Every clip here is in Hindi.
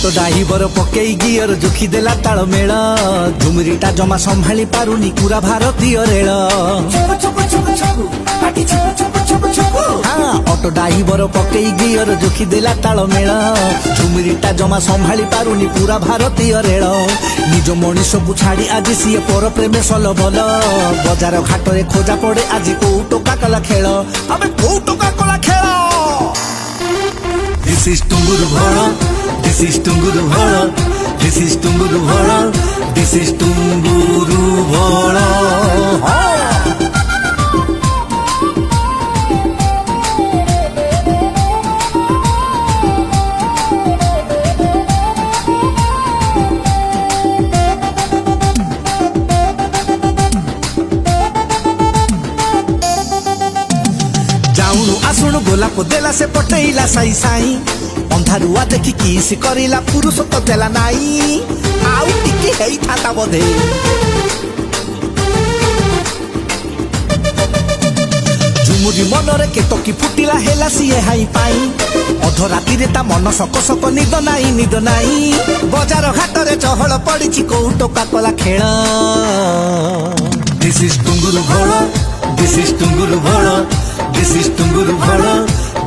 ଅଟୋ ଡ୍ରାଇଭର ପକେଇ ଗିଅର ଯୋଖି ଦେଲା ତାଳମେଳ ଝୁମୁରିଟା ଜମା ସମ୍ଭାଳି ପାରୁନି ପୁରା ଭାରତୀୟ ରେଳ। ଅଟୋ ଡ୍ରାଇଭର ପକେଇ ଗିଅର ଯୋଖି ଦେଲା ତାଳମେଳ ଝୁମୁରିଟା ଜମା ସମ୍ଭାଳି ପାରୁନି ପୁରା ଭାରତୀୟ ରେଳ। ନିଜ ମଣିଷକୁ ଛାଡ଼ି ଆଜି ସିଏ ପର ପ୍ରେମେ ସଲ ବଲ ବଜାର ଘାଟରେ ଖୋଜା ପଡେ ଆଜି କୋଉ ଟୋକା କଲା ଖେଳ। ଆମେ କୋଉ ଟୋକା କଲା ଖେଳ? This is Tunguru Bhara, this is Tunguru Bhara, this is Tunguru Bhara, this is Tunguru Bhara। जाऊनु आसुनु गोलाप देला से पटेला साई साई अंधारुआ देखी किस करिला पुरुष तो देला नाई आउ टिके हेई थाता बोधे। झुमुरी मनरे केतकी फुटिला हेला सिए हाई पाई अध राति रे ता मन सक सक निद नाई बजार घाटरे चहल पड़िछि कोउ टोका कला खेळ। This is Tunguru Bhara, this is Tunguru Bhara, this is Tunguru Bhara,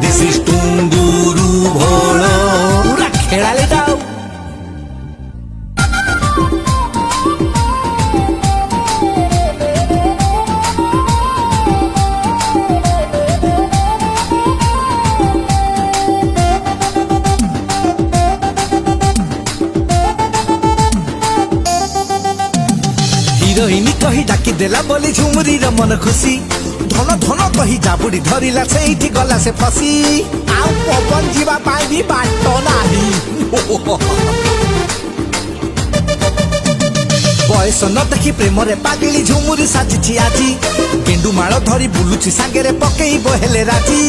this is Tunguru Bhara। पूरा खेळाले जाओ। हिरोइन कही डाकी देला बोली झुमुरी र मन खुशी धन धन कही जाबुड़ी धरिला सेठी गला से फसी आउ पवन जीवा पाई भी बाट नाही। बयस न देखी प्रेम रे पागली झुमुरी साजिछि आजी गेंडू माଳ धरी बुलुछि सांगेरे पकेई बहेले राजी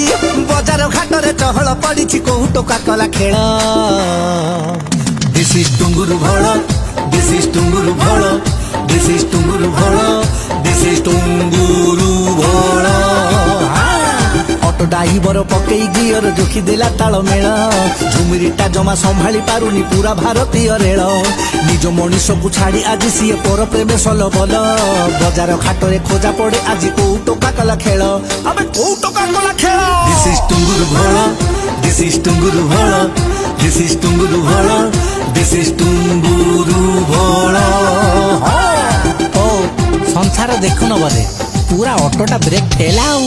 बजार घाटरे चहल पड़िछि कोउ टोका कला खेळ। This is Tunguru Bhara, this is Tunguru Bhara, this is Tunguru Bhara, this is Tunguru Bhara। अटो ड्राइवर पकेई गियर जोखी देला तालमेल झुमुरिटा जमा संभाली पारुनी पूरा भारतीय रेल। निज मनीष को छाड़ी आज सीए पर प्रेमे सल बल बजार घाटरे खोजा पड़े आज कोउ टोका कला खेल। अबे कोउ टोका कला खेल? This is Tunguru Bhara, this is Tunguru Bhara, this is Tunguru Bhara, this is Tunguru Bhara। ओ संसार देखुन बोधे पूरा ऑटोटा ब्रेक फेलाऊ।